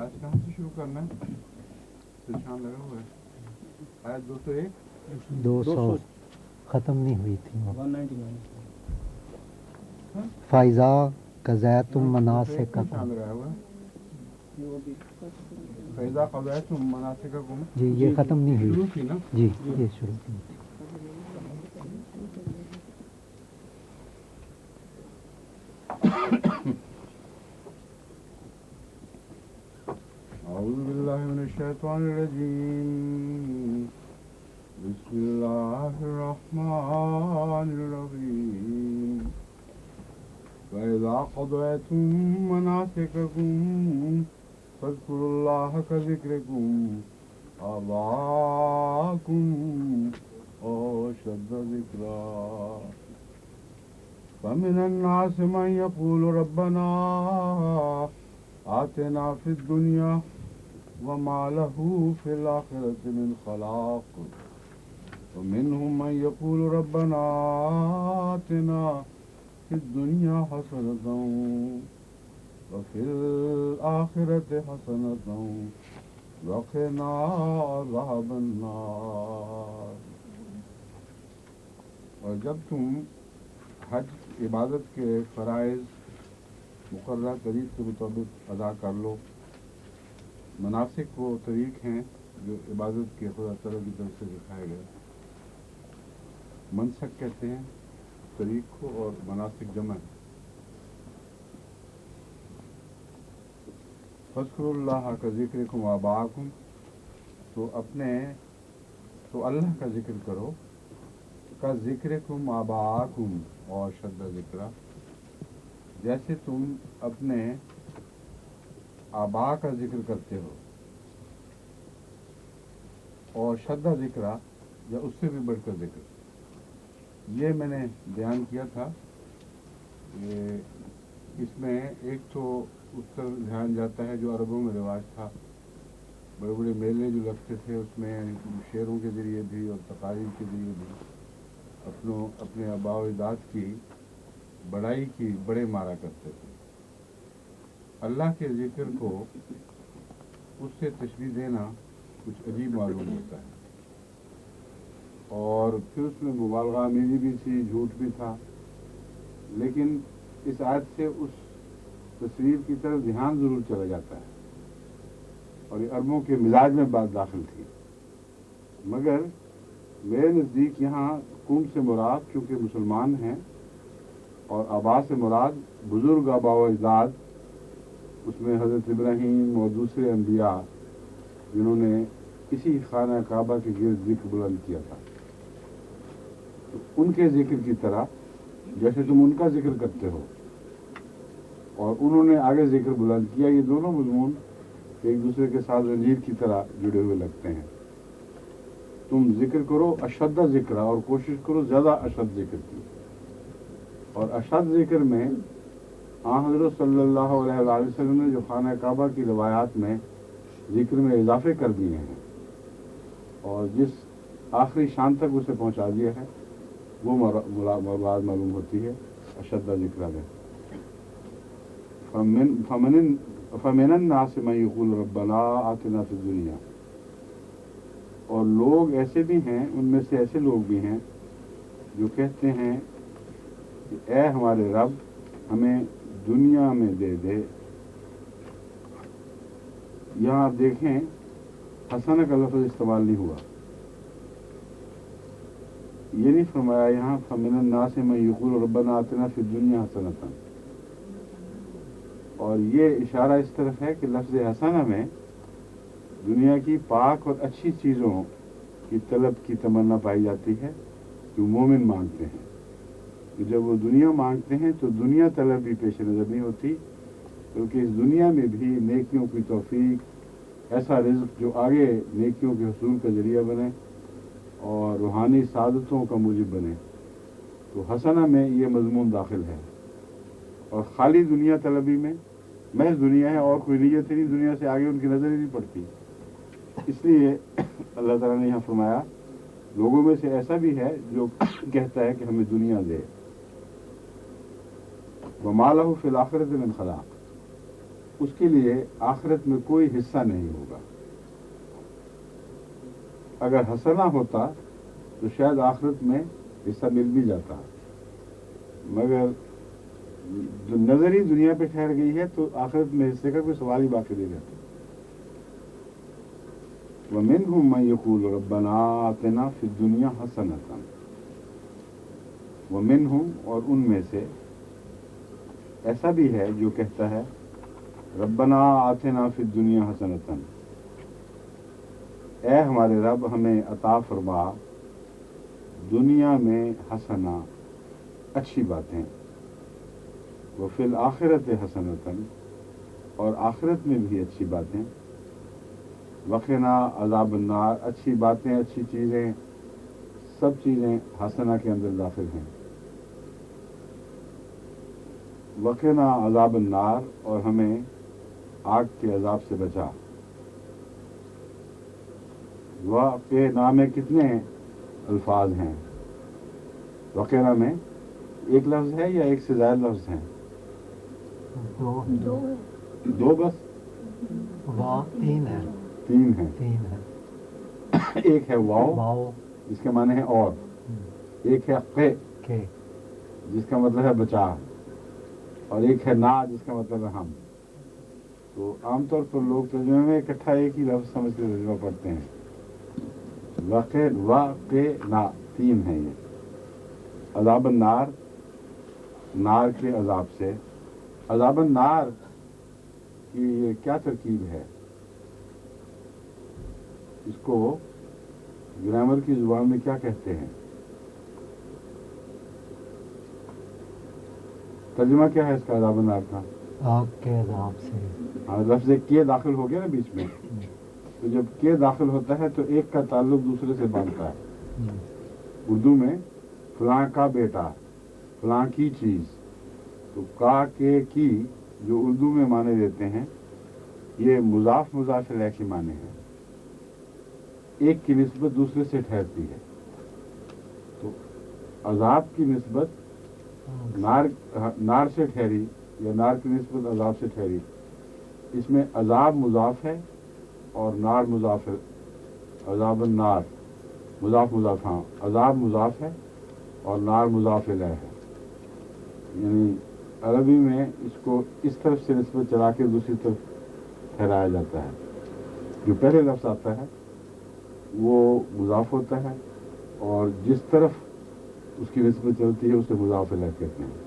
آج کہاں سے شروع کرنا ہے؟ نشان لگا ہوا ہے آج 201 200 ختم نہیں ہوئی تھی وہ 199 فائزہ قضیتم مناسککم نشان لگایا ہوا ہے فیضا قضیتم مناسککم جی یہ ختم نہیں شروع ہوئی کی نا جی یہ شروع کی تھی أعوذ بالله من الشيطان الرجيم بسم الله الرحمن الرحيم فإذا قضيتم مناسككم فاذكروا الله كذكركم آباءكم أو أشد ذكرا فمن الناس من يقول ربنا آتنا في الدنيا وما له في الآخرة من خلاق ومنهم من يقول ربنا آتنا في الدنيا حسنة وفي الآخرة حسنة وقنا عذاب النار. اور جب تم حج عبادت کے فرائض مقررہ طریق کے مطابق ادا کر لو. مناسک وہ طریق ہیں جو عبادت کے خدا تعالیٰ کی طرف سے دکھائے گئے. منسک کہتے ہیں طریق کو اور مناسک جمع ہے. فذکروا اللہ کا ذکرکم آباءکم تو اللہ کا ذکر کرو کا ذکرکم آباءکم اور شد ذکرہ جیسے تم اپنے آبا کا ذکر کرتے ہو اور شدہ ذکرہ یا اس سے بھی بڑھ کر ذکر. یہ میں نے بیان کیا تھا کہ اس میں ایک تو اس پر دھیان جاتا ہے جو عربوں میں رواج تھا. بڑے بڑے میلے جو لگتے تھے اس میں شعروں کے ذریعے بھی اور تقاریر کے ذریعے بھی اپنے آباء و اجداد کی بڑائی کی بڑے مارا کرتے تھے. اللہ کے ذکر کو اس سے تشبیہ دینا کچھ عجیب معلوم ہوتا ہے. اور پھر اس میں مبالغہ آمیزی بھی تھی, جھوٹ بھی تھا. لیکن اس آیت سے اس تصویر کی طرف دھیان ضرور چلا جاتا ہے اور یہ عربوں کے مزاج میں بات داخل تھی. مگر میرے نزدیک یہاں قوم سے مراد چونکہ مسلمان ہیں اور آبا سے مراد بزرگ آبا و اجداد, اس میں حضرت ابراہیم اور دوسرے انبیاء جنہوں نے اسی خانہ کعبہ کے گرد ذکر بلند کیا تھا, تو ان کے ذکر کی طرح جیسے تم ان کا ذکر کرتے ہو اور انہوں نے آگے ذکر بلند کیا, یہ دونوں مضمون ایک دوسرے کے ساتھ زنجیر کی طرح جڑے ہوئے لگتے ہیں. تم ذکر کرو اشد ذکر اور کوشش کرو زیادہ اشد ذکر کی. اور اشد ذکر میں حضرت صلی اللہ علیہ وسلم نے جو خانہ کعبہ کی روایات میں ذکر میں اضافے کر دیے ہیں اور جس آخری شان تک اسے پہنچا دیا ہے وہ مراد معلوم ہوتی ہے اشد ذکر میں. فمن الناس من یقول ربنا آتنا فی الدنیا, اور لوگ ایسے بھی ہیں, ان میں سے ایسے لوگ بھی ہیں جو کہتے ہیں کہ اے ہمارے رب ہمیں دنیا میں دے دے. یہاں آپ دیکھیں حسنہ کا لفظ استعمال نہیں ہوا, یہ نہیں فرمایا یہاں فمن الناس من یقول ربنا آتنا فی الدنیا حسنۃ. اور یہ اشارہ اس طرف ہے کہ لفظ حسنہ میں دنیا کی پاک اور اچھی چیزوں کی طلب کی تمنا پائی جاتی ہے جو مومن مانگتے ہیں. کہ جب وہ دنیا مانگتے ہیں تو دنیا طلب بھی پیش نظر نہیں ہوتی, بلکہ اس دنیا میں بھی نیکیوں کی توفیق, ایسا رزق جو آگے نیکیوں کے حصول کا ذریعہ بنے اور روحانی سعادتوں کا موجب بنے. تو حسنہ میں یہ مضمون داخل ہے. اور خالی دنیا طلبی میں محض دنیا ہے اور کوئی نیت نہیں, دنیا سے آگے ان کی نظر ہی نہیں پڑتی. اس لیے اللہ تعالیٰ نے یہاں فرمایا لوگوں میں سے ایسا بھی ہے جو کہتا ہے کہ ہمیں دنیا دے. وَمَا لَهُ فِي الْآخِرَةِ مِنْ خَلَاقٍ, اس کے لیے آخرت میں کوئی حصہ نہیں ہوگا. اگر حسنہ ہوتا تو شاید آخرت میں حصہ مل بھی جاتا، مگر جو نظری دنیا پہ ٹھہر گئی ہے تو آخرت میں حصے کا کوئی سوال ہی باقی نہیں رہتا. وَمِنْهُمْ مَنْ يَقُولُ رَبَّنَا آتِنَا فِي الدُّنْيَا حَسَنَةً. وَمِنْهُمْ، اور ان میں سے ایسا بھی ہے جو کہتا ہے ربنا آتنا فی الدنیا حسنۃ، اے ہمارے رب ہمیں عطا فرما دنیا میں حسنہ اچھی باتیں، وفی الآخرۃ حسنۃ، اور آخرت میں بھی اچھی باتیں، وقنا عذاب النار، اچھی باتیں اچھی چیزیں سب چیزیں حسنہ کے اندر داخل ہیں. وقنا عذاب النار، اور ہمیں آگ کے عذاب سے بچا. کے نام میں کتنے الفاظ ہیں؟ وقنا میں ایک لفظ ہے یا ایک سے زائد لفظ ہیں؟ دو بس؟ تین ہے. تین ہیں. تین ہے. ایک ہے واو جس کے معنی ہے اور، ایک ہے قے جس کا مطلب ہے بچا، اور ایک ہے نا جس کا مطلب ہے ہم. تو عام طور پر لوگ ترجمے میں اکٹھا ایک ہی لفظ سمجھ کے ترجمہ پڑھتے ہیں. نا تین ہیں یہ. عذاب النار، نار کے عذاب سے. عذاب النار کی یہ کیا ترکیب ہے؟ اس کو گرامر کی زبان میں کیا کہتے ہیں؟ ترجمہ کیا ہے اس کا عذاب النار کا؟ آگ کے عذاب سے. ہاں، لفظ کے داخل ہو گیا نا بیچ میں، تو جب کے داخل ہوتا ہے تو ایک کا تعلق دوسرے سے باندھتا ہے. اردو میں فلاں کا بیٹا، فلاں کی چیز، تو کا کے کی جو اردو میں معنی دیتے ہیں یہ مضاف مضاف الیہ کے معنی ہیں، ایک کی نسبت دوسرے سے ٹھہرتی ہے. تو عذاب کی نسبت نار سے ٹھہری یا نار کی نسبت عذاب سے ٹھہری. اس میں عذاب مضاف ہے اور نار مضاف ہے. عذاب النار مضاف مضاف، ہاں عذاب مضاف ہے اور نار مضاف الیہ ہے. یعنی عربی میں اس کو اس طرف سے نسبت چلا کے دوسری طرف ٹھہرایا جاتا ہے. جو پہلے لفظ آتا ہے وہ مضاف ہوتا ہے اور جس طرف اس کی نسبت چلتی ہے اسے مضاف الیہ کہتے ہیں.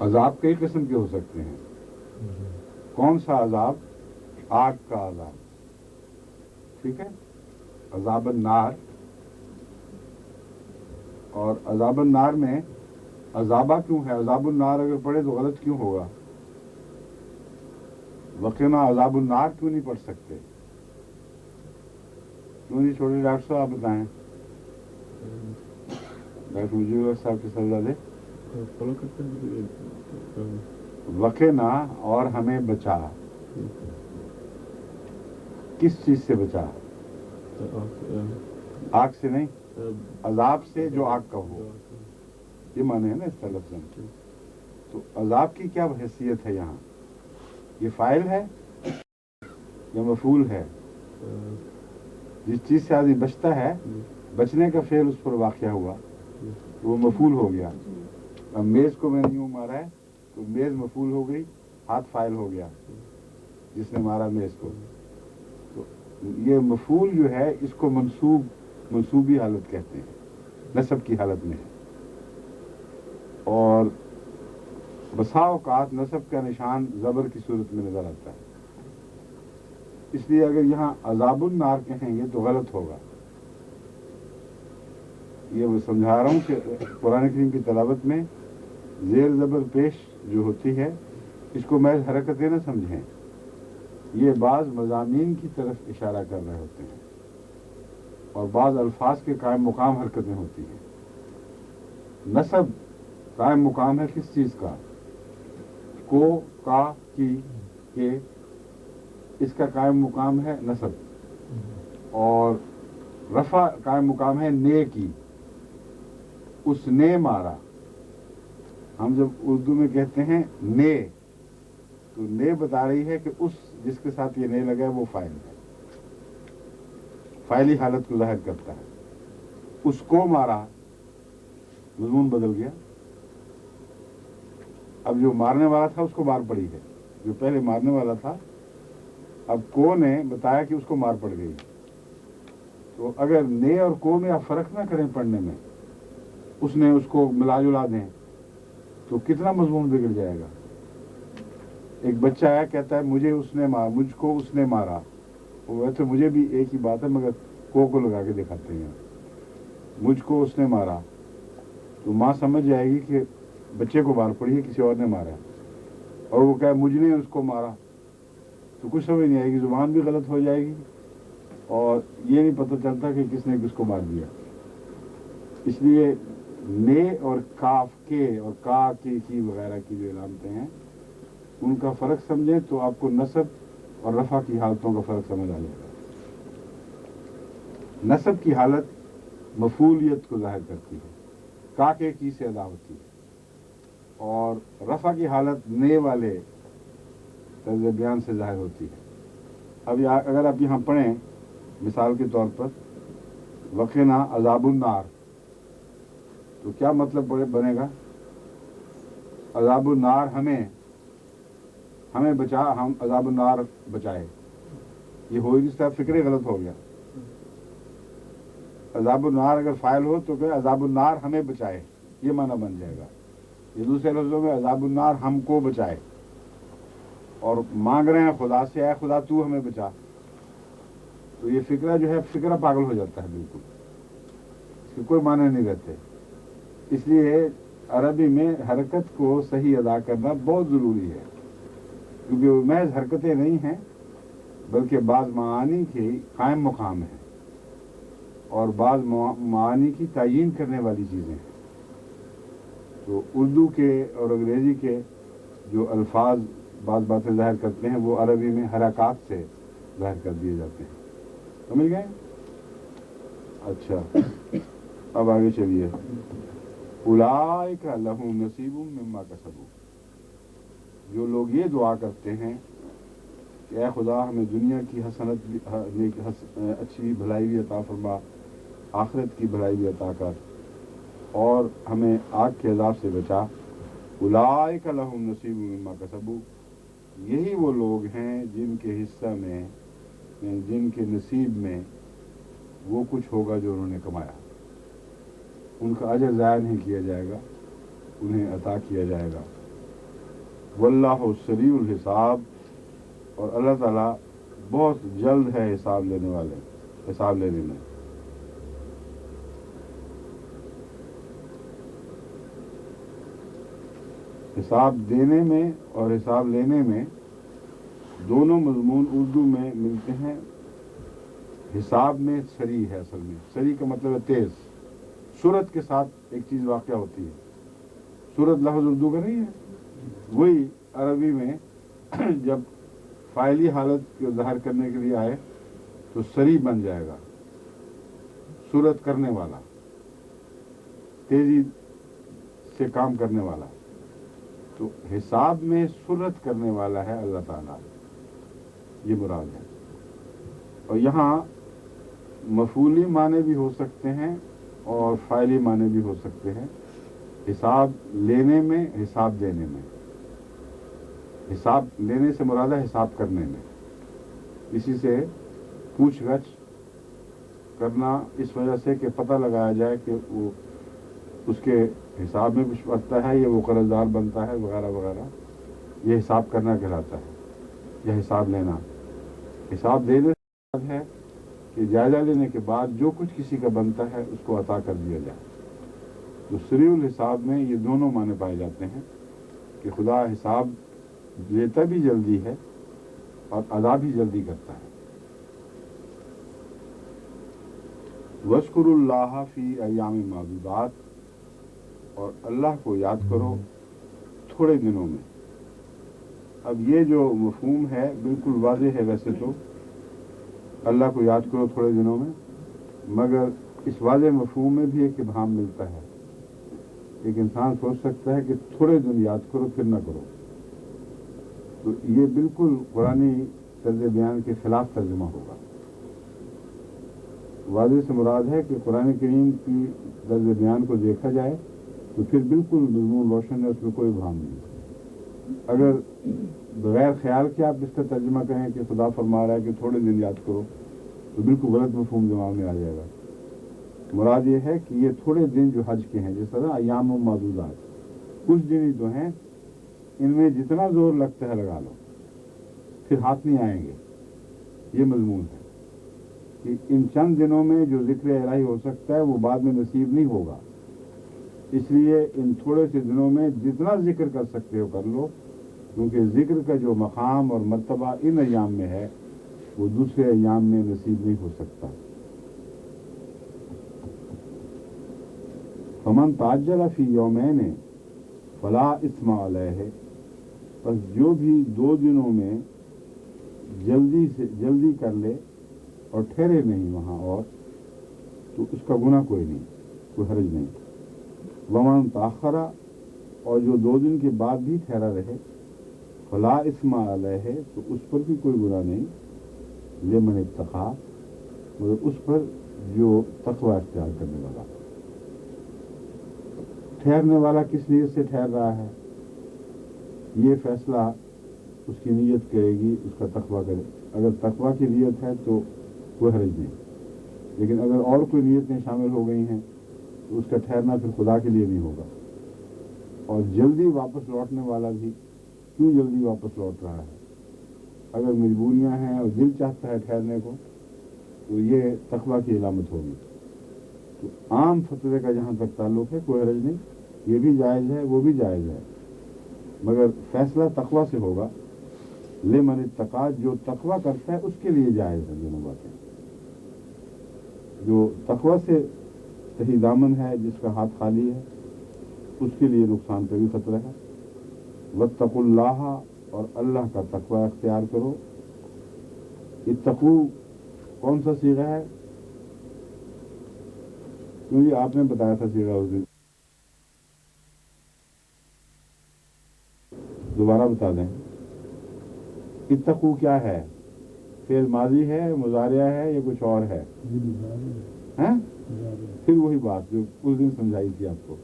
عذاب کئی قسم کے ہو سکتے ہیں. کون سا عذاب؟ آگ کا عذاب، ٹھیک ہے، عذاب النار. اور عذاب النار میں عذابہ کیوں ہے؟ عذاب النار اگر پڑھے تو غلط کیوں ہوگا؟ وقنا عذاب النار کیوں نہیں پڑھ سکتے؟ کیوں نہیں چھوٹے ڈاکٹر صاحب آپ بتائیں. ڈاکٹر مجیب صاحب کے سزادے. وقنا اور ہمیں بچا، کس چیز سے بچا؟ آگ سے نہیں، عذاب سے جو آگ کا ہو، یہ معنی ہے نا اس کا لفظ. تو عذاب کی کیا حیثیت ہے یہاں؟ یہ فاعل ہے یا مفعول ہے؟ جس چیز سے آدمی بچتا ہے، بچنے کا فعل اس پر واقع ہوا، وہ مفعول ہو گیا. اب میز کو میں نے یوں مارا ہے تو میز مفعول ہو گئی، ہاتھ فاعل ہو گیا جس نے مارا میز کو. تو یہ مفعول جو ہے اس کو منصوبی حالت کہتے ہیں، نصب کی حالت میں ہے. اور بسا اوقات نصب کا نشان زبر کی صورت میں نظر آتا ہے. اس لیے اگر یہاں عذاب النار کہیں گے تو غلط ہوگا. یہ وہ سمجھا رہا ہوں کہ قرآن کریم کی تلاوت میں زیر زبر پیش جو ہوتی ہے اس کو محض حرکتیں نہ سمجھیں، یہ بعض مضامین کی طرف اشارہ کر رہے ہوتے ہیں اور بعض الفاظ کے قائم مقام حرکتیں ہوتی ہیں. نصب قائم مقام ہے کس چیز کا؟ کو، کا، کی، کے، اس کا قائم مقام ہے نصب. اور رفع قائم مقام ہے نے کی، اس نے مارا. ہم جب اردو میں کہتے ہیں نے تو نے بتا رہی ہے کہ اس جس کے ساتھ یہ نے لگا ہے وہ فاعل ہے، فاعلی حالت کو ظاہر کرتا ہے. اس کو مارا، مضمون بدل گیا. اب جو مارنے والا تھا اس کو مار پڑی ہے، جو پہلے مارنے والا تھا اب کو نے بتایا کہ اس کو مار پڑ گئی. تو اگر نے اور کو میں آپ فرق نہ کریں پڑھنے میں، اس نے اس کو ملا جلا دیں تو کتنا مضمون بگڑ جائے گا. ایک بچہ آیا کہتا ہے مجھے اس نے مارا، مجھ کو اس نے مارا. ویسے مجھے بھی ایک ہی بات ہے مگر کو لگا کے دکھاتے ہیں. مجھ کو اس نے مارا تو ماں سمجھ جائے گی کہ بچے کو مار پڑی ہے، کسی اور نے مارا. اور وہ کہے مجھ نے اس کو مارا تو کچھ سمجھ نہیں آئے گی، زبان بھی غلط ہو جائے گی اور یہ نہیں پتہ چلتا کہ کس نے کس کو مار دیا. اس لیے نے اور کاف کے اور کا کی وغیرہ کی جو علامتیں ہیں ان کا فرق سمجھیں تو آپ کو نصب اور رفع کی حالتوں کا فرق سمجھ آ جائے گا. نصب کی حالت مفعولیت کو ظاہر کرتی ہے، کا کے کی سے ادا ہوتی ہے، اور رفع کی حالت نے والے طرز بیان سے ظاہر ہوتی ہے. اب اگر آپ یہاں پڑھیں مثال کے طور پر وقنا عذاب النار، تو کیا مطلب بنے گا؟ عذاب النار ہمیں بچا، ہم عذاب النار بچائے. یہ ہو ہی نہیں سکتا، فکر غلط ہو گیا. عذاب النار اگر فاعل ہو تو کہ عذاب النار ہمیں بچائے، یہ معنی بن جائے گا. یہ دوسرے لفظوں میں عذاب النار ہم کو بچائے، اور مانگ رہے ہیں خدا سے اے خدا تو ہمیں بچا. تو یہ فکرہ جو ہے فکرہ پاگل ہو جاتا ہے بالکل، اس کے کوئی معنی نہیں رہتے. اس لیے عربی میں حرکت کو صحیح ادا کرنا بہت ضروری ہے، کیونکہ وہ محض حرکتیں نہیں ہیں بلکہ بعض معانی کی قائم مقام ہے اور بعض معانی کی تعیین کرنے والی چیزیں ہیں. تو اردو کے اور انگریزی کے جو الفاظ بعض باتیں ظاہر کرتے ہیں وہ عربی میں حرکات سے ظاہر کر دیے جاتے ہیں. سمجھ گئے؟ اچھا، اب آگے چلیے. اولئک لہم نصیب مما کسبوا، جو لوگ یہ دعا کرتے ہیں کہ اے خدا ہمیں دنیا کی حسنت اچھی بھلائی بھی عطا فرما، آخرت کی بھلائی بھی عطا کر، اور ہمیں آگ کے عذاب سے بچا. اولئک لہم نصیب مما کسبوا، یہی وہ لوگ ہیں جن کے حصہ میں، جن کے نصیب میں وہ کچھ ہوگا جو انہوں نے کمایا. ان کا اجر ضائع نہیں کیا جائے گا، انہیں عطا کیا جائے گا. واللہ سریع الحساب، اور اللہ تعالیٰ بہت جلد ہے حساب لینے میں. حساب دینے میں اور حساب لینے میں دونوں مضمون اردو میں ملتے ہیں. حساب میں سری ہے، اصل میں سری کا مطلب ہے تیز. صورت کے ساتھ ایک چیز واقع ہوتی ہے. صورت لفظ اردو کا نہیں ہے، وہی عربی میں جب فاعلی حالت کو ظاہر کرنے کے لیے آئے تو سری بن جائے گا، صورت کرنے والا، تیزی سے کام کرنے والا. تو حساب میں صورت کرنے والا ہے اللہ تعالیٰ، یہ مراد ہے. اور یہاں مفعولی معنی بھی ہو سکتے ہیں اور فاعلی معنی بھی ہو سکتے ہیں. حساب لینے میں، حساب دینے میں. حساب لینے سے مراد ہے حساب کرنے میں، اسی سے پوچھ گچھ کرنا اس وجہ سے کہ پتہ لگایا جائے کہ وہ اس کے حساب میں کچھ بنتا ہے یا وہ قرض دار بنتا ہے وغیرہ وغیرہ. یہ حساب کرنا کہلاتا ہے یا حساب لینا. حساب دینے سے مراد ہے کہ جائزہ لینے کے بعد جو کچھ کسی کا بنتا ہے اس کو عطا کر دیا جائے. تو سریع الحساب میں یہ دونوں معنی پائے جاتے ہیں کہ خدا حساب لیتا بھی جلدی ہے اور ادا بھی جلدی کرتا ہے. وَاذْكُرُوا اللَّهَ فِي أَيَّامٍ مَّعْدُودَاتٍ، اور اللہ کو یاد کرو تھوڑے دنوں میں. اب یہ جو مفہوم ہے بالکل واضح ہے ویسے تو، اللہ کو یاد کرو تھوڑے دنوں میں، مگر اس واضح مفہوم میں بھی ایک ابہام ملتا ہے. ایک انسان سوچ سکتا ہے کہ تھوڑے دن یاد کرو پھر نہ کرو. تو یہ بالکل قرآنی طرز بیان کے خلاف ترجمہ ہوگا. واضح سے مراد ہے کہ قرآن کریم کی طرز بیان کو دیکھا جائے تو پھر بالکل مضمون روشن ہے, اس میں کوئی ابہام نہیں. اگر بغیر خیال کے آپ اس کا ترجمہ کریں کہ خدا فرما رہا ہے کہ تھوڑے دن یاد کرو, تو بالکل غلط مفہوم دماغ میں آ جائے گا. مراد یہ ہے کہ یہ تھوڑے دن جو حج کے ہیں, جس طرح ایام و معدودات, کچھ دن ہی تو ہیں, ان میں جتنا زور لگتا ہے لگا لو, پھر ہاتھ نہیں آئیں گے. یہ مضمون ہے کہ ان چند دنوں میں جو ذکر الہی ہو سکتا ہے وہ بعد میں نصیب نہیں ہوگا. اس لیے ان تھوڑے سے دنوں میں جتنا ذکر کر سکتے ہو کر لو, کیونکہ ذکر کا جو مقام اور مرتبہ ان ایام میں ہے وہ دوسرے ایام میں نصیب نہیں ہو سکتا. فمن تعجل فی یومین فلا اثم علیہ, بس جو بھی 2 دنوں میں جلدی کر لے اور ٹھہرے نہیں وہاں, اور تو اس کا گناہ کوئی نہیں, کوئی حرج نہیں. ومن تاخرہ, اور جو 2 دن کے بعد بھی ٹھہرا رہے, فلا اثم علیہ, تو اس پر بھی کوئی گناہ نہیں. لمن اتقی, مگر اس پر جو تقوی اختیار کرنے والا. ٹھہرنے والا کس نیت سے ٹھہر رہا ہے, یہ فیصلہ اس کی نیت کرے گی, اس کا تقوی کرے. اگر تقوی کی نیت ہے تو کوئی حرج نہیں, لیکن اگر اور کوئی نیتیں شامل ہو گئی ہیں تو اس کا ٹھہرنا پھر خدا کے لیے نہیں ہوگا. اور جلدی واپس لوٹنے والا بھی کیوں جلدی واپس لوٹ رہا ہے, اگر مجبوریاں ہیں اور دل چاہتا ہے ٹھہرنے کو, تو یہ تقوی کی علامت ہوگی. تو عام فتوے کا جہاں تک تعلق ہے کوئی حرج نہیں, یہ بھی جائز ہے وہ بھی جائز ہے, مگر فیصلہ تقوی سے ہوگا. لمن اتقی, جو تقوی کرتا ہے اس کے لیے جائز ہے دونوں باتیں. جو تقوی سے صحیح دامن ہے, جس کا ہاتھ خالی ہے, اس کے لیے نقصان کا بھی خطرہ ہے. واتقوا اللہ, اور اللہ کا تقوی اختیار کرو. اتقو کون سا صیغہ ہے؟ کیونکہ آپ نے بتایا تھا صیغہ اس دن, دوبارہ بتا دیں. اتقو کیا ہے؟ فعل ماضی ہے, مضارع ہے, یا کچھ اور ہے؟ ہیں؟ پھر وہی بات جو اس دن سمجھائی تھی آپ کو,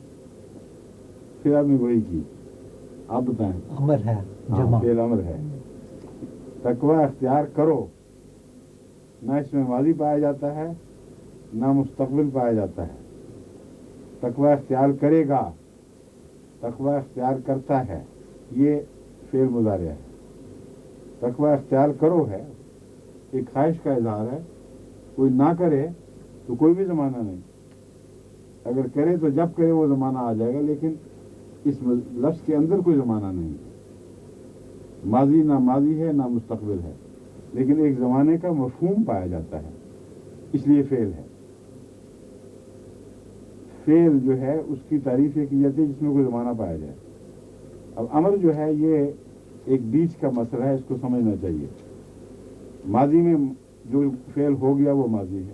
پھر آپ نے وہی کی. آپ بتائیں. امر ہے, ہاں, فعل امر ہے. تقوی اختیار کرو, نہ اس میں ماضی پایا جاتا ہے نہ مستقبل پایا جاتا ہے. تقوی اختیار کرے گا, تقوی اختیار کرتا ہے, یہ فعل مضارع ہے. تقوی اختیار کرو ہے ایک خواہش کا اظہار ہے. کوئی نہ کرے تو کوئی بھی زمانہ نہیں, اگر کرے تو جب کرے وہ زمانہ آ جائے گا, لیکن اس لفظ کے اندر کوئی زمانہ نہیں ہے. ماضی نہ ماضی ہے نہ مستقبل ہے, لیکن ایک زمانے کا مفہوم پایا جاتا ہے, اس لیے فعل ہے. فعل جو ہے اس کی تعریف یہ کی جاتی ہے جس میں کوئی زمانہ پایا جائے. اب امر جو ہے یہ ایک بیچ کا مسئلہ ہے, اس کو سمجھنا چاہیے. ماضی میں جو فعل ہو گیا وہ ماضی ہے,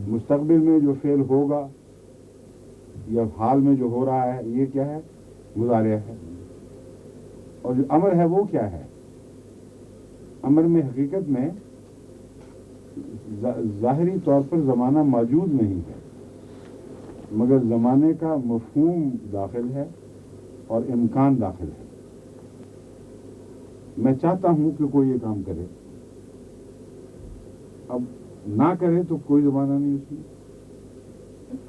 مستقبل میں جو فعل ہوگا یا حال میں جو ہو رہا ہے یہ کیا ہے؟ مضارع ہے. اور جو امر ہے وہ کیا ہے؟ امر میں حقیقت میں ظاہری طور پر زمانہ موجود نہیں ہے, مگر زمانے کا مفہوم داخل ہے اور امکان داخل ہے. میں چاہتا ہوں کہ کوئی یہ کام کرے, اب نہ کرے تو کوئی زمانہ نہیں اس میں.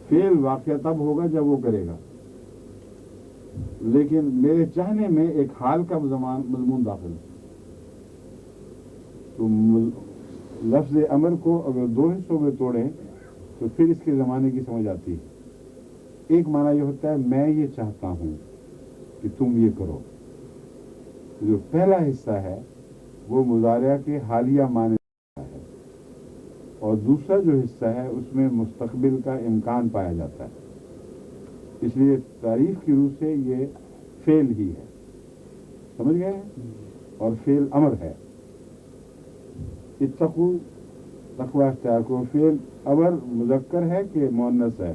فعل واقعہ تب ہوگا جب وہ کرے گا, لیکن میرے چاہنے میں ایک حال کا مضمون داخل ہے. تو لفظ امر کو اگر 2 حصوں میں توڑیں تو پھر اس کے زمانے کی سمجھ آتی ہے. ایک معنی یہ ہوتا ہے میں یہ چاہتا ہوں کہ تم یہ کرو. جو پہلا حصہ ہے وہ مضارع کے حالیہ معنی ہے, اور دوسرا جو حصہ ہے اس میں مستقبل کا امکان پایا جاتا ہے. اس لیے تعریف کی روح سے یہ فعل ہی ہے, سمجھ گئے ہیں؟ اور فعل امر ہے. اتقو, تقوی اختیار کو. فعل امر مذکر ہے کہ مؤنث ہے؟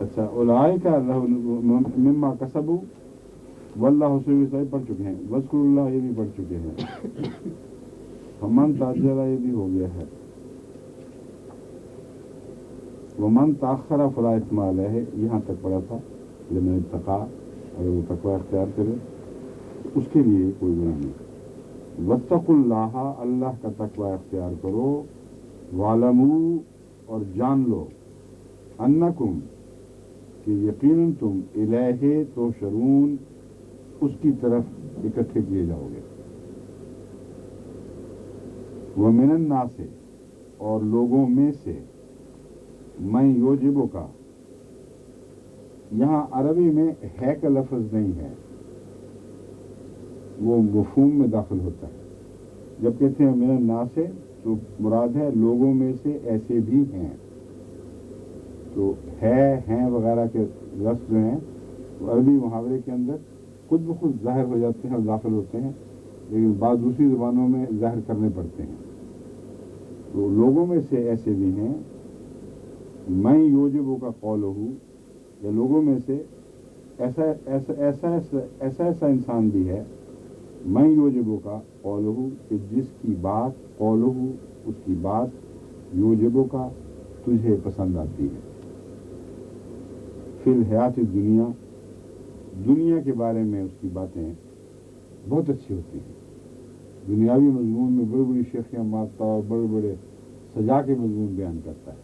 اچھا اولئک مما کسبوا واللہ سے پڑھ چکے ہیں، وذکر اللہ یہ بھی پڑھ چکے ہیں، فمن تاجر یہ بھی ہو گیا ہے، ومن تاخر فلا اثم علیہ یہاں تک پڑھا تھا، لمن اتقى اگر وہ تقوی اختیار کرے تو اس کے لیے کوئی گناہ نہیں۔ واتقوا اللہ اللہ کا تقوی اختیار کرو، وَاعْلَمُوا اور جان لو، انکم کہ یقیناً تم الیہ تحشرون اس کی طرف اکٹھے کیے جاؤ گے۔ وَمِنَ النَّاسِ اور لوگوں میں سے، من یوجبو کا یہاں عربی میں ہے کا لفظ نہیں ہے، وہ مفہوم میں داخل ہوتا ہے۔ جب کہتے ہیں من الناس تو مراد ہے لوگوں میں سے ایسے بھی ہیں، تو ہیں وغیرہ کے لفظ جو ہیں وہ عربی محاورے کے اندر خود بخود ظاہر ہو جاتے ہیں اور داخل ہوتے ہیں، لیکن بعض دوسری زبانوں میں ظاہر کرنے پڑتے ہیں۔ تو لوگوں میں سے ایسے بھی ہیں، میں یوجبو کا قولہ یا لوگوں میں سے ایسا انسان بھی ہے، میں یوجبو کا قولہ کہ جس کی بات قولہ اس کی بات یوجبو کا تجھے پسند آتی ہے، فی الحیات دنیا کے بارے میں اس کی باتیں بہت اچھی ہوتی ہیں، دنیاوی مضمون میں بڑی بڑی شیخیاں مارتا اور بڑے بڑے سجا کے مضمون بیان کرتا ہے۔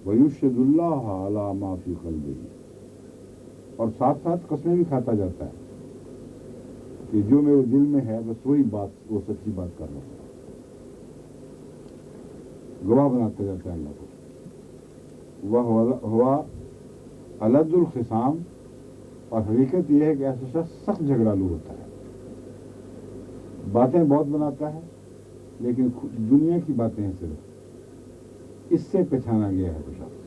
وَيُشْهِدُ اللَّهَ عَلَى مَا فِي قَلْبِهِ اور ساتھ ساتھ قسمیں بھی کھاتا جاتا ہے کہ جو میرے دل میں ہے بس وہی بات، وہ سچی بات کر رہا ہوں، گواہ بناتا جاتا ہے اللہ کو۔ وہ الد الخصام اور حقیقت یہ ہے کہ ایسا شخص سخت جھگڑالو ہوتا ہے، باتیں بہت بناتا ہے لیکن دنیا کی باتیں ہیں صرف، اس سے پہچانا گیا ہے وہ شخص۔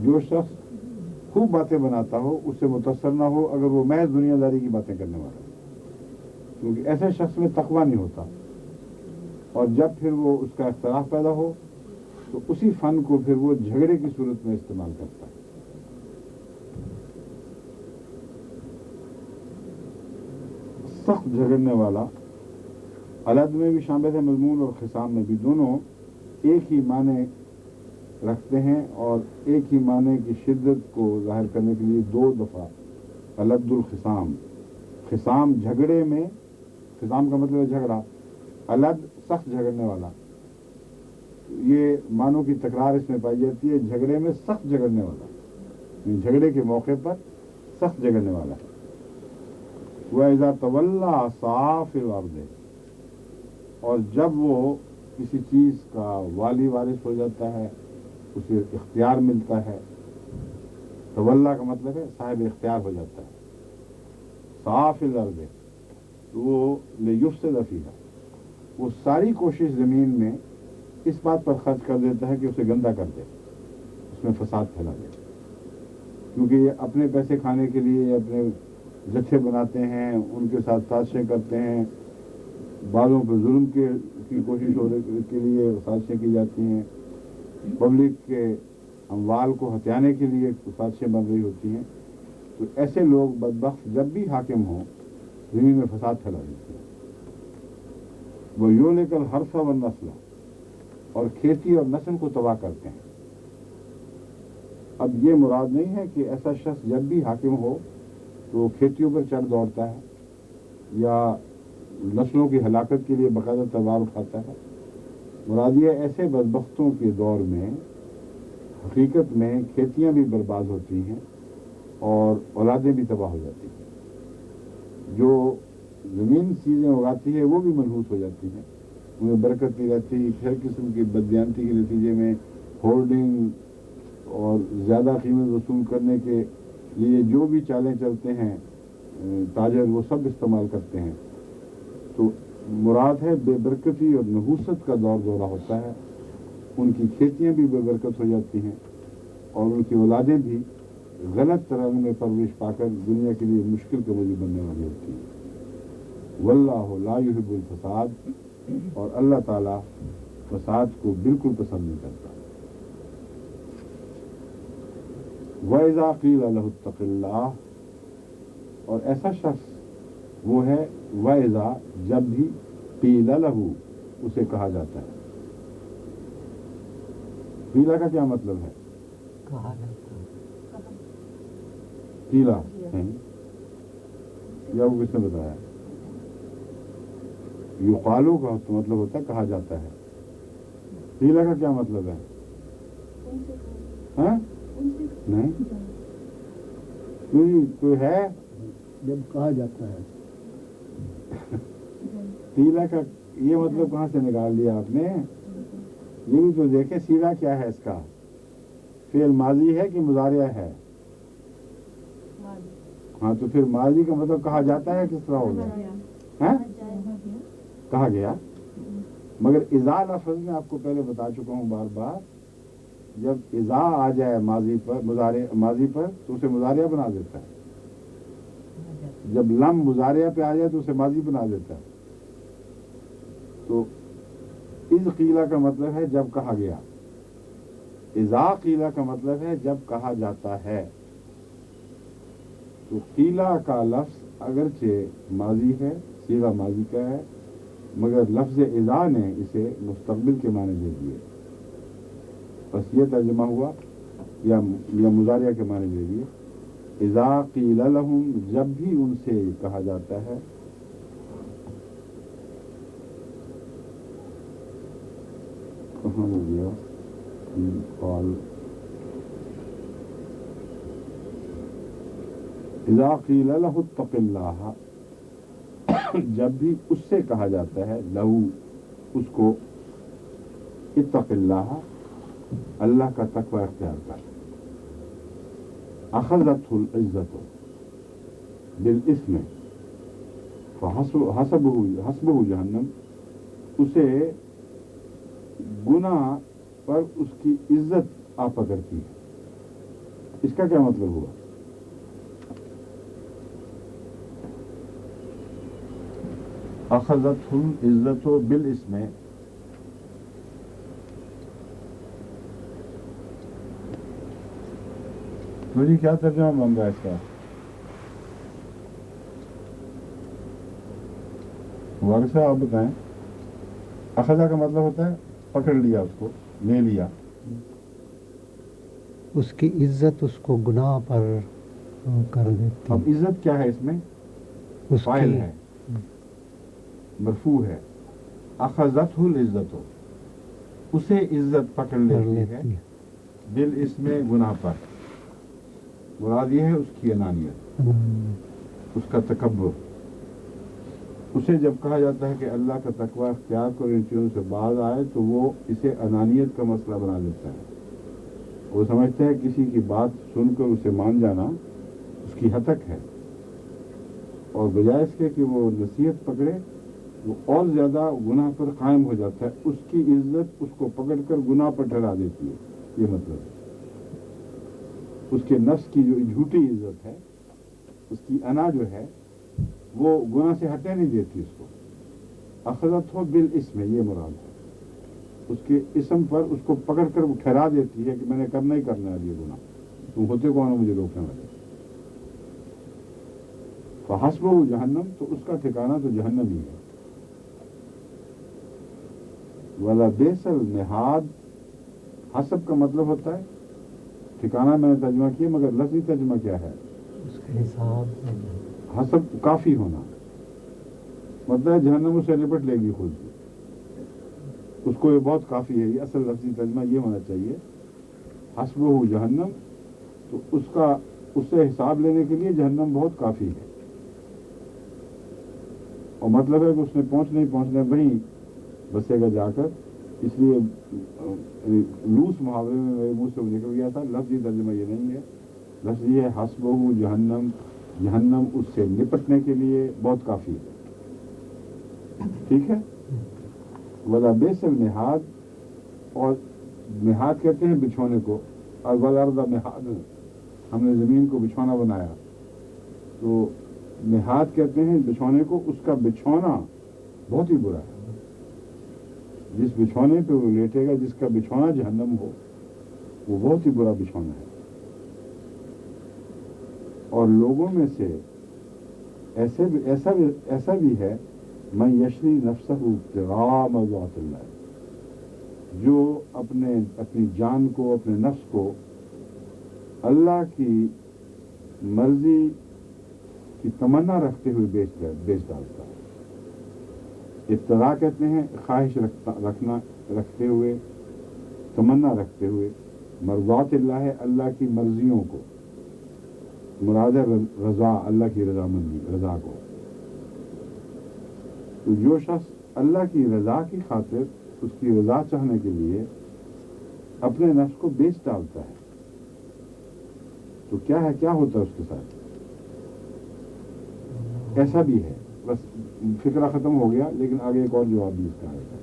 جو شخص خوب باتیں بناتا ہو اس سے متاثر نہ ہو اگر وہ محض دنیا داری کی باتیں کرنے والا ہے، کیونکہ ایسے شخص میں تقویٰ نہیں ہوتا، اور جب پھر وہ اس کا اختلاف پیدا ہو تو اسی فن کو پھر وہ جھگڑے کی صورت میں استعمال کرتا ہے۔ سخت جھگڑنے والا الد میں بھی شامل ہے، مضمون اور خصام میں بھی، دونوں ایک ہی معنی رکھتے ہیں اور ایک ہی معنی کی شدت کو ظاہر کرنے کے لیے دو دفعہ الد الخصام، خصام جھگڑے میں، خصام کا مطلب ہے جھگڑا، الد سخت جھگڑنے والا، یہ معنوں کی تکرار اس میں پائی جاتی ہے، جھگڑے میں سخت جھگڑنے والا، جھگڑے کے موقع پر سخت جھگڑنے والا ہے۔ وَإِذَا تَوَلَّىٰ سَعَىٰ فِي الْأَرْضِ اور جب وہ کسی چیز کا والی وارث ہو جاتا ہے، اسے اختیار ملتا ہے، تولا کا مطلب ہے صاحب اختیار ہو جاتا ہے، سعیٰ فی الارض وہ لیفسد فیہا وہ ساری کوشش زمین میں اس بات پر خرچ کر دیتا ہے کہ اسے گندا کر دے، اس میں فساد پھیلا دے، کیونکہ یہ اپنے پیسے کھانے کے لیے اپنے جتھے بناتے ہیں، ان کے ساتھ سازشیں کرتے ہیں، بعضوں پہ ظلم کی کوشش ہونے کے لیے سازشیں کی جاتی ہیں، پبلک کے اموال کو ہتھیانے کے لیے سازشیں بن رہی ہوتی ہیں، تو ایسے لوگ بدبخت جب بھی حاکم ہوں زمین میں فساد پھیلا دیتے ہیں۔ وہ یہلک الحرث والنسل اور کھیتی اور نسل کو تباہ کرتے ہیں۔ اب یہ مراد نہیں ہے کہ ایسا شخص جب بھی حاکم ہو تو وہ کھیتیوں پر چڑھ دوڑتا ہے یا نسلوں کی ہلاکت کے لیے باقاعدہ تلوار اٹھاتا ہے، مراد یہ ایسے بدبختوں کے دور میں حقیقت میں کھیتیاں بھی برباد ہوتی ہیں اور اولادیں بھی تباہ ہو جاتی ہیں، جو زمین چیزیں اگاتی ہے وہ بھی منحوس ہو جاتی ہیں، انہیں برکت نہیں رہتی، ہر قسم کی بددیانتی کے نتیجے میں ہولڈنگ اور زیادہ قیمت وصول کرنے کے لیے جو بھی چالیں چلتے ہیں تاجر وہ سب استعمال کرتے ہیں، تو مراد ہے بے برکتی اور نحوست کا دور دورہ ہوتا ہے، ان کی کھیتیاں بھی بے برکت ہو جاتی ہیں اور ان کی اولادیں بھی غلط رنگ میں پرورش پا کر دنیا کے لیے مشکل کا موجب بننے والی ہوتی ہیں۔ واللہ لا یحب الفساد اور اللہ تعالیٰ فساد کو بالکل پسند نہیں کرتا۔ وَإِذَا قِيلَ لَهُ اتَّقِ اللَّهَ، اور ایسا شخص وہ ہے وَإِذَا، جب بھی قِيلَ لَهُ، اسے کہا جاتا ہے. قیلا کا کیا مطلب ہے؟ کہا جاتا ہے. قیلا ہے یا وہ کس نے بتایا؟ یقالو کا تو مطلب ہوتا ہے کہا جاتا ہے. قیلا کا کیا مطلب ہے؟ ہاں نہیں کوئی ہے جب کہا جاتا ہے. قیلا کا یہ مطلب کہاں سے نکال لیا آپ نے؟ یہ بھی تو دیکھیں سیدھا کیا ہے اس کا. فعل ماضی ہے کہ مضارع ہے؟ ہاں تو پھر ماضی کا مطلب کہا جاتا ہے کس طرح ہوگا؟ کہا گیا. مگر اذا لفظ میں آپ کو پہلے بتا چکا ہوں بار بار، جب اذا آ جائے ماضی پر تو اسے مضارع بنا دیتا ہے. جب لم مضارع پہ آ جائے تو اسے ماضی بنا دیتا ہے. تو اذ قیلا کا مطلب ہے جب کہا گیا. اذا قیلا کا مطلب ہے جب کہا جاتا ہے. تو قیلا کا لفظ اگرچہ ماضی ہے، صیغہ ماضی کا ہے، مگر لفظ اذا نے اسے مستقبل کے معنی دے دیے. بس یہ ترجمہ ہوا یا مضارع کے معنی دے دیے. اذا قیل لہم، جب بھی ان سے کہا جاتا ہے. کہاں ہو گیا قال؟ اذا قیل لہ اتق اللہ، جب بھی اس سے کہا جاتا ہے، لہو اس کو، اتق اللہ اللہ کا تقوی اختیار کر. اخذته العزت بالاسم فحسبه جہنم، اسے گناہ پر اس کی عزت آ پکڑتی ہے. اس کا کیا مطلب ہوا؟ اخذته العزت بالاسم، تو جی کیا ترجمہ بن رہا ہے اس کا؟ وارث صاحب آپ بتائیں. اخذہ کا مطلب ہوتا ہے پکڑ لیا، اس کو لے لیا. اس کی عزت اس کو گناہ پر کر دیتی. اب عزت کیا ہے اس میں؟ اس فاعل کی ہے، مرفوع ہے. اخذته العزت، اسے عزت پکڑ لیتی ہے. بالاسم، گناہ پر. مراد یہ ہے اس کی انانیت، اس کا تکبر. اسے جب کہا جاتا ہے کہ اللہ کا تقوی اختیار کر ان چیزوں سے باز آئے تو وہ اسے انانیت کا مسئلہ بنا دیتا ہے. وہ سمجھتا ہے کسی کی بات سن کر اسے مان جانا اس کی ہتک ہے، اور بجائے اس کے کہ وہ نصیحت پکڑے وہ اور زیادہ گناہ پر قائم ہو جاتا ہے. اس کی عزت اس کو پکڑ کر گناہ پر ٹھہرا دیتی ہے. یہ مطلب ہے اس کے نفس کی جو جھوٹی عزت ہے، اس کی انا جو ہے وہ گناہ سے ہٹنے نہیں دیتی اس کو. اخذت ہو بالاسم، یہ مراد ہے. اس کے اسم پر اس کو پکڑ کر وہ ٹھہرا دیتی ہے کہ میں نے کرنا ہی کرنا ہے یہ گناہ، تم ہوتے کون ہو مجھے روکنے والے. فحسبہ جہنم، تو اس کا ٹھکانہ تو جہنم ہی ہے. وَلَبِئْسَ الْمِہَادُ، حسب کا مطلب ہوتا ہے ٹھکانہ، میں نے ترجمہ کیا، مگر لفظی ترجمہ کیا ہے؟ اس کا حساب. حسب کافی ہونا، مطلب ہے جہنم اسے لپٹ لے گی خود بھی، اس کو یہ بہت کافی ہے. یہ اصل لفظی ترجمہ یہ ہونا چاہیے حسبہ جہنم، تو اس سے حساب لینے کے لیے جہنم بہت کافی ہے. اور مطلب ہے کہ اس نے پہنچنا وہیں بسے گا جا کر. اس لیے لوس محاورے میں میرے منہ سے نکل گیا تھا. لفظی ترجمہ یہ نہیں ہے، لفظ یہ ہے حسبہ جہنم، جہنم اس سے نپٹنے کے لیے بہت کافی ہے. ٹھیک ہے. وَلَبِئْسَ الْمِہَادُ، اور مہاد کہتے ہیں بچھونے کو، اور وَالْأَرْضَ مِہَادًا، ہم نے زمین کو بچھونا بنایا. تو مہاد کہتے ہیں بچھونے کو، اس کا بچھونا بہت ہی برا ہے. جس بچھونے پہ وہ لیٹے گا، جس کا بچھونا جہنم ہو، وہ بہت ہی برا بچھونا ہے. اور لوگوں میں سے ایسا بھی ہے من یشری نفسہ ابتغاء مرضات اللہ، جو اپنی جان کو، اپنے نفس کو اللہ کی مرضی کی تمنا رکھتے ہوئے بیچ ڈالتا ہے۔ ابتغاء کہتے ہیں خواہش رکھتے ہوئے، تمنا رکھتے ہوئے، مرضات اللہ ہے اللہ کی مرضیوں کو، مراد ہے رضا، اللہ کی رضا کو۔ تو جو شخص اللہ کی رضا کی خاطر، اس کی رضا چاہنے کے لیے اپنے نفس کو بیچ ڈالتا ہے، تو کیا ہوتا ہے اس کے ساتھ؟ ایسا بھی ہے، بس فکرہ ختم ہو گیا، لیکن آگے ایک اور جواب بھی اس کا آئے گا۔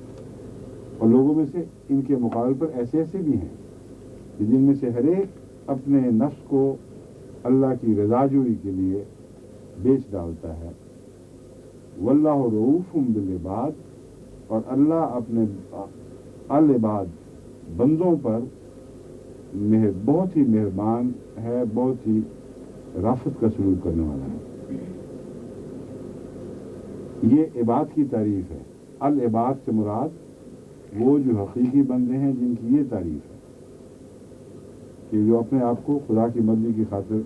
اور لوگوں میں سے ان کے مقابل پر ایسے بھی ہیں کہ جن میں سے ہر ایک اپنے نفس کو اللہ کی رضا جوئی کے لیے بیچ ڈالتا ہے۔ واللہ رؤوف بالعباد، اور اللہ اپنے العباد بندوں پر بہت ہی مہربان ہے، بہت ہی رافت کا سلوک کرنے والا ہے۔ یہ عباد کی تعریف ہے۔ العباد سے مراد وہ جو حقیقی بندے ہیں جن کی یہ تعریف ہے کہ جو اپنے آپ کو خدا کی مرضی کی خاطر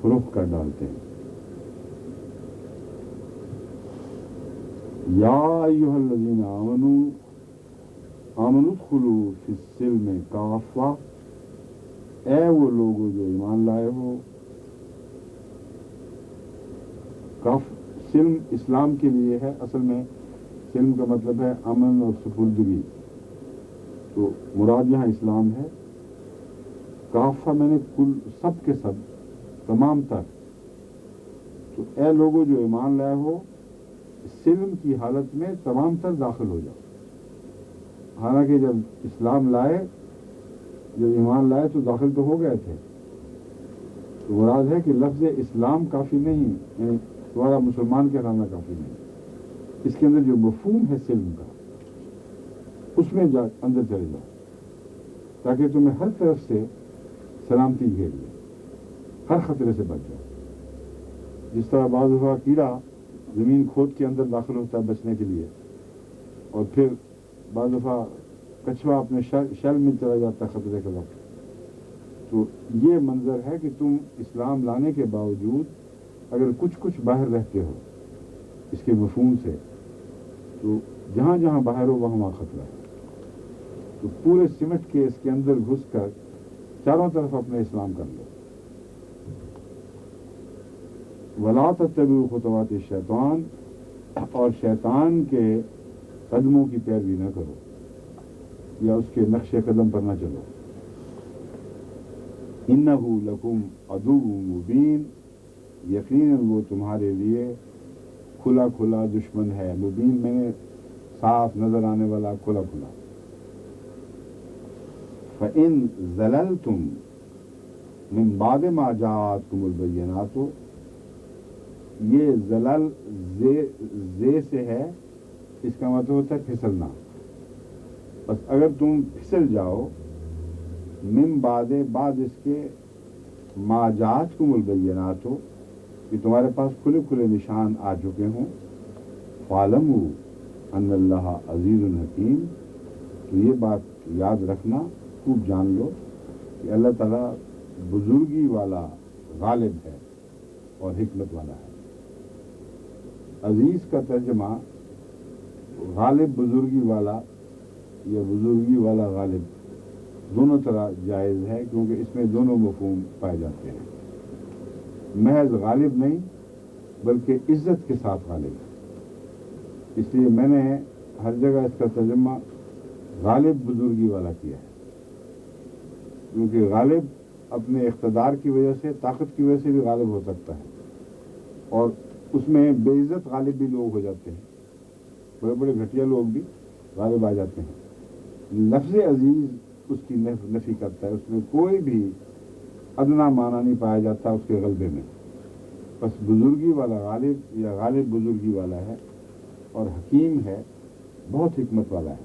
فروخت کر ڈالتے ہیں۔ یا ایھا الذین آمنوا ادخلوا فی السلم کافہ، اے وہ لوگوں جو ایمان لائے ہو۔ سلم اسلام کے لیے ہے، اصل میں سلم کا مطلب ہے امن اور سپردگی، تو مراد یہاں اسلام ہے۔ کافہ میں نے کل، سب کے سب، تمام تر، تو اے لوگوں جو ایمان لائے ہو، سلم کی حالت میں تمام تر داخل ہو جاؤ۔ حالانکہ جب ایمان لائے تو داخل تو ہو گئے تھے، تو مراد ہے کہ لفظ اسلام کافی نہیں، یعنی تمہارا مسلمان کہلانا کافی نہیں، اس کے اندر جو مفہوم ہے سلم کا، اس میں اندر چلے جاؤ، تاکہ تمہیں ہر طرف سے سلامتی گھیر لے، ہر خطرے سے بچ جاؤ۔ جس طرح بعض دفعہ کیڑا زمین کھود کے اندر داخل ہوتا ہے بچنے کے لیے، اور پھر بعض دفعہ کچھوا اپنے شیل میں چلا جاتا ہے خطرے کے وقت، تو یہ منظر ہے کہ تم اسلام لانے کے باوجود اگر کچھ باہر رہتے ہو اس کے مفہوم سے، تو جہاں جہاں باہر ہو وہاں خطرہ ہے، تو پورے سمٹ کے اس کے اندر گھس کر چاروں طرف اپنے اسلام کر لو۔ وَلَا تَتَّبِعُوا خُطُوَاتِ الشَّيْطَانِ، اور شیطان کے قدموں کی پیروی نہ کرو، یا اس کے نقش قدم پر نہ چلو۔ إِنَّهُ لَكُمْ عَدُوٌّ مُبِينٌ، یقیناً وہ تمہارے لیے کھلا دشمن ہے۔ مبین میں نے صاف نظر آنے والا، کھلا۔ فَإِن زَلَلْتُمْ مِن بَعْدِ مَا جَاءَتْكُمُ الْبَيِّنَاتُ، یہ زلل زے سے ہے، اس کا مطلب ہوتا ہے پھسلنا۔ بس اگر تم پھسل جاؤ، من بعد اس کے، ما جاءتکم البینات، کہ تمہارے پاس کھلے نشان آ چکے ہوں، فاعلموا ان اللہ عزیز حکیم، تو یہ بات یاد رکھنا، خوب جان لو کہ اللہ تعالیٰ بزرگی والا، غالب ہے اور حکمت والا ہے۔ عزیز کا ترجمہ غالب بزرگی والا یا بزرگی والا غالب دونوں طرح جائز ہے، کیونکہ اس میں دونوں مفہوم پائے جاتے ہیں۔ محض غالب نہیں بلکہ عزت کے ساتھ غالب، اس لیے میں نے ہر جگہ اس کا ترجمہ غالب بزرگی والا کیا ہے، کیونکہ غالب اپنے اقتدار کی وجہ سے، طاقت کی وجہ سے بھی غالب ہو سکتا ہے، اور اس میں بے عزت غالب بھی لوگ ہو جاتے ہیں، بڑے بڑے گھٹیا لوگ بھی غالب آ جاتے ہیں۔ لفظ عزیز اس کی نفی کرتا ہے، اس میں کوئی بھی ادنا معنی نہیں پایا جاتا اس کے غلبے میں، بس بزرگی والا غالب یا غالب بزرگی والا ہے، اور حکیم ہے، بہت حکمت والا ہے۔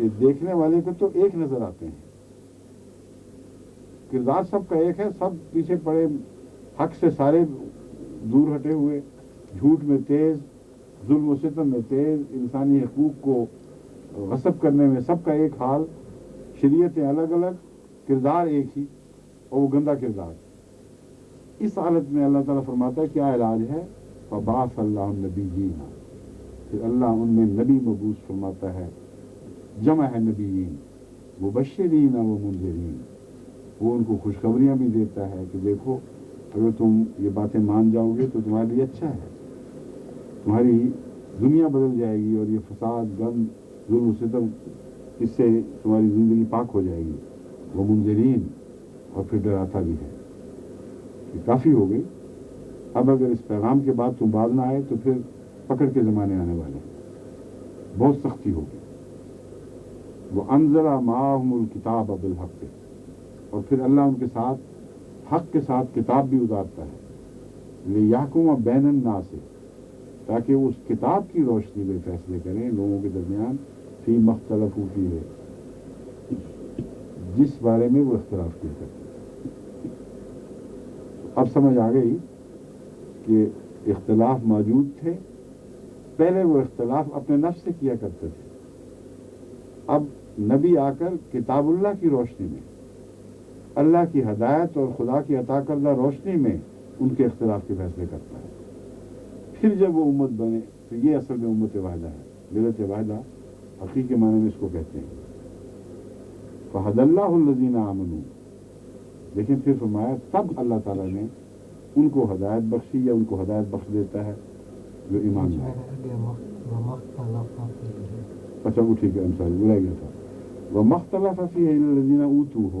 کہ دیکھنے والے کو تو ایک نظر آتے ہیں، کردار سب کا ایک ہے، سب پیچھے پڑے، حق سے سارے دور ہٹے ہوئے، جھوٹ میں تیز، ظلم و ستم میں تیز، انسانی حقوق کو غصب کرنے میں سب کا ایک حال، شریعتیں الگ الگ، کردار ایک ہی، اور وہ گندا کردار۔ اس حالت میں اللہ تعالیٰ فرماتا ہے کیا علاج ہے؟ فبعث اللہ النبیین، پھر اللہ ان میں نبی مبعوث فرماتا ہے، جمع ہے نبیین، مبشرین و منذرین، وہ ان کو خوشخبریاں بھی دیتا ہے کہ دیکھو اگر تم یہ باتیں مان جاؤ گے تو تمہارے لیے اچھا ہے، تمہاری دنیا بدل جائے گی اور یہ فساد، گند، ظلم و ستم، اس سے تمہاری زندگی پاک ہو جائے گی۔ وہ منذرین، اور پھر ڈراتا بھی ہے کہ کافی ہو گئی، اب اگر اس پیغام کے بعد تم باز نہ آئے تو پھر پکڑ کے زمانے آنے والے ہیں، بہت سختی ہوگی۔ وہ انزل معہم الکتاب بالحق، اور پھر اللہ ان کے ساتھ حق کے ساتھ کتاب بھی اتارتا ہے، لیحکم بین الناس، تاکہ وہ اس کتاب کی روشنی میں فیصلے کریں لوگوں کے درمیان، فی مختلف فیہ، جس بارے میں وہ اختلاف کیا کرتے ہیں۔ اب سمجھ آ گئی کہ اختلاف موجود تھے، پہلے وہ اختلاف اپنے نفس سے کیا کرتے تھے، اب نبی آ کر کتاب اللہ کی روشنی میں، اللہ کی ہدایت اور خدا کی عطا کردہ روشنی میں ان کے اختلاف کے فیصلے کرتا ہے۔ پھر جب وہ امت بنے تو یہ اصل میں امت واحدہ ہے، ملت واحدہ حقیقی معنی میں اس کو کہتے ہیں۔ فہد اللہ الذین آمنوا، لیکن پھر فرمایا تب اللہ تعالیٰ نے ان کو ہدایت بخشی، یا ان کو ہدایت بخش دیتا ہے جو ایمان لائے۔ اچھا وہ ٹھیک ہے، ہم ساری بلا گیا تھا۔ وَمَا اخْتَلَفَ فِيهِ إِلَّا الَّذِينَ أُوتُوهُ،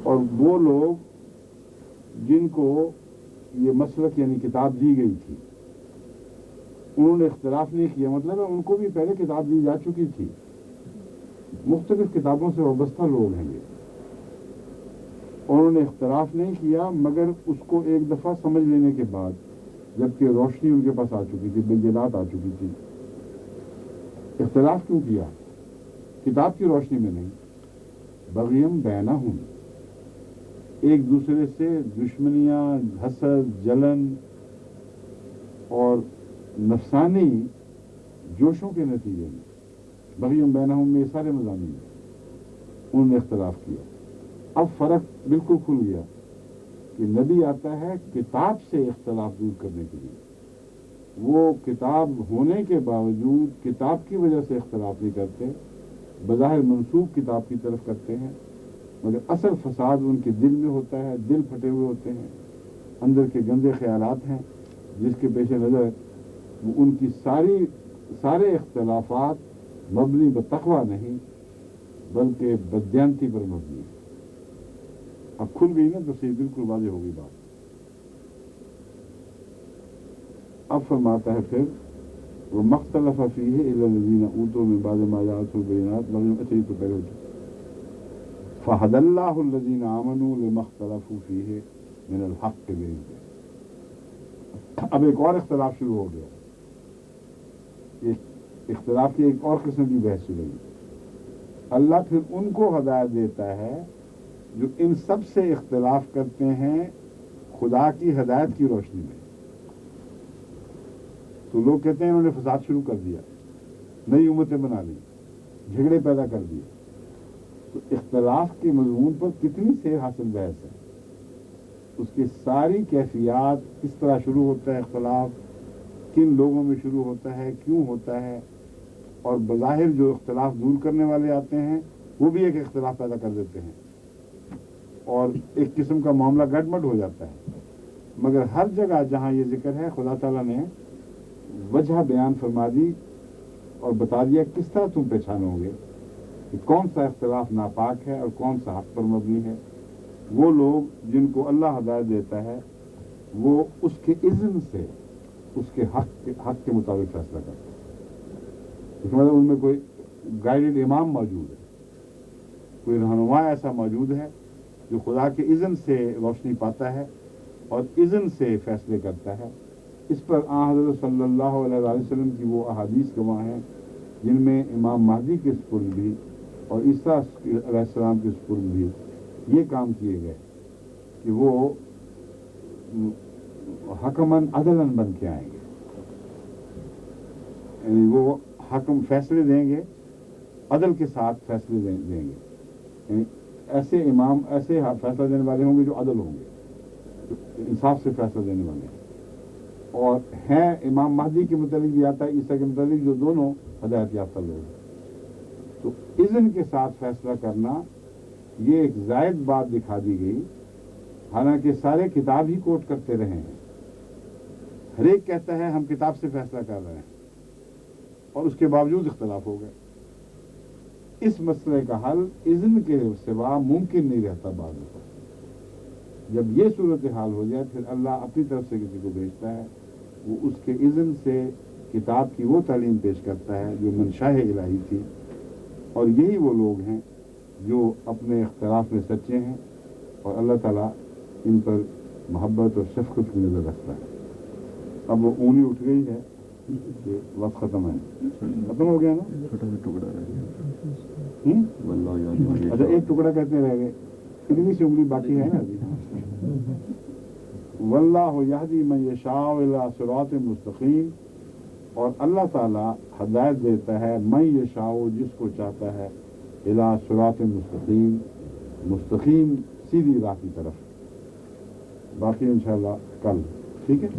اور وہ لوگ جن کو یہ مسلک یعنی کتاب دی گئی تھی انہوں نے اختلاف نہیں کیا، مطلب ہے ان کو بھی پہلے کتاب دی جا چکی تھی، مختلف کتابوں سے وابستہ لوگ ہیں یہ، انہوں نے اختلاف نہیں کیا مگر اس کو ایک دفعہ سمجھ لینے کے بعد، جبکہ روشنی ان کے پاس آ چکی تھی، بینات آ چکی تھی۔ اختلاف کیوں کیا؟ کتاب کی روشنی میں نہیں، بغیم بینہم، ایک دوسرے سے دشمنیاں، حسد، جلن اور نفسانی جوشوں کے نتیجے میں، بغیم بینہم میں یہ سارے مضامین ہیں، انہوں نے اختلاف کیا۔ اب فرق بالکل کھل گیا کہ نبی آتا ہے کتاب سے اختلاف دور کرنے کے لیے، وہ کتاب ہونے کے باوجود کتاب کی وجہ سے اختلاف نہیں کرتے، بظاہر منسوب کتاب کی طرف کرتے ہیں، مگر اصل فساد ان کے دل میں ہوتا ہے، دل پھٹے ہوئے ہوتے ہیں، اندر کے گندے خیالات ہیں، جس کے پیش نظر وہ ان کی سارے اختلافات مبنی بتقویٰ نہیں بلکہ بددیانتی پر مبنی ہے۔ اب کھل گئی نا تو صحیح، بالکل واضح ہوگی بات۔ اب فرماتا ہے پھر وہ مختلف فیہ الا الذین اوتوا من بعد ما جاءتهم البینات، اچھا یہ تو پہلے ہو چکا۔ فہد اللہ الذین آمنوا لما اختلفوا فیہ من الحق بإذنہ، اب ایک اور اختلاف شروع ہو گیا، اختلاف کی ایک اور قسم کی بحث شروع ہوئی۔ اللہ پھر ان کو ہدایت دیتا ہے جو ان سب سے اختلاف کرتے ہیں خدا کی ہدایت کی روشنی میں۔ تو لوگ کہتے ہیں انہوں نے فساد شروع کر دیا، نئی امتیں بنا لی، جھگڑے پیدا کر دیے۔ تو اختلاف کے مضمون پر کتنی سیر حاصل بحث ہے، اس کی ساری کیفیات، کس طرح شروع ہوتا ہے اختلاف، کن لوگوں میں شروع ہوتا ہے، کیوں ہوتا ہے، اور بظاہر جو اختلاف دور کرنے والے آتے ہیں وہ بھی ایک اختلاف پیدا کر دیتے ہیں، اور ایک قسم کا معاملہ گڈمڈ ہو جاتا ہے۔ مگر ہر جگہ جہاں یہ ذکر ہے خدا تعالیٰ نے وجہ بیان فرما دی اور بتا دیا کس طرح تم پہچانو گے کہ کون سا اختلاف ناپاک ہے اور کون سا حق پر مبنی ہے۔ وہ لوگ جن کو اللہ ہدایت دیتا ہے وہ اس کے اذن سے اس کے حق کے مطابق فیصلہ کرتے ہیں۔ اس مطلب ان میں کوئی گائیڈڈ امام موجود ہے، کوئی رہنما ایسا موجود ہے جو خدا کے اذن سے روشنی پاتا ہے اور اذن سے فیصلے کرتا ہے۔ اس پر حضرت صلی اللہ علیہ وسلم کی وہ احادیث گواہ ہیں جن میں امام مہدی کے سپرد بھی اور عیسیٰ علیہ السلام کے سپرد بھی یہ کام کیے گئے کہ وہ حکمن عدلن بن کے آئیں گے، یعنی وہ حکم فیصلے دیں گے، عدل کے ساتھ فیصلے دیں گے، یعنی ایسے امام ایسے فیصلہ دینے والے ہوں گے جو عدل ہوں گے، جو انصاف سے فیصلہ دینے والے ہیں، اور ہیں امام مہدی کے متعلق بھی آتا ہے، عیسیٰ کے متعلق، جو دونوں ہدایت یافتہ لوگ ہیں۔ تو اذن کے ساتھ فیصلہ کرنا یہ ایک زائد بات دکھا دی گئی، حالانکہ سارے کتاب ہی کوٹ کرتے رہے ہیں، ہر ایک کہتا ہے ہم کتاب سے فیصلہ کر رہے ہیں، اور اس کے باوجود اختلاف ہو گئے۔ اس مسئلے کا حل اذن کے سوا ممکن نہیں رہتا بعض وقت۔ جب یہ صورتحال ہو جائے پھر اللہ اپنی طرف سے کسی کو بھیجتا ہے، وہ اس کے اذن سے کتاب کی وہ تعلیم پیش کرتا ہے جو منشاء الہی تھی، اور یہی وہ لوگ ہیں جو اپنے اختلاف میں سچے ہیں، اور اللہ تعالیٰ ان پر محبت اور شفقت کی نظر رکھتا ہے۔ اب وہ اونی اٹھ گئی ہے کہ وقت ختم ہے، ختم ہو گیا نا؟ چھوٹا سا ٹکڑا رہ گیا، اچھا ایک ٹکڑا کہتے رہ گئے، اتنی سی انگلی باقی ہے نا ابھی۔ واللہ یہدی من یشاء الی صراط مستقیم، اور اللہ تعالیٰ ہدایت دیتا ہے من یشاء، جس کو چاہتا ہے، الی صراط مستقیم، مستقیم سیدھی راہ کی طرف۔ باقی انشاءاللہ کل، ٹھیک ہے؟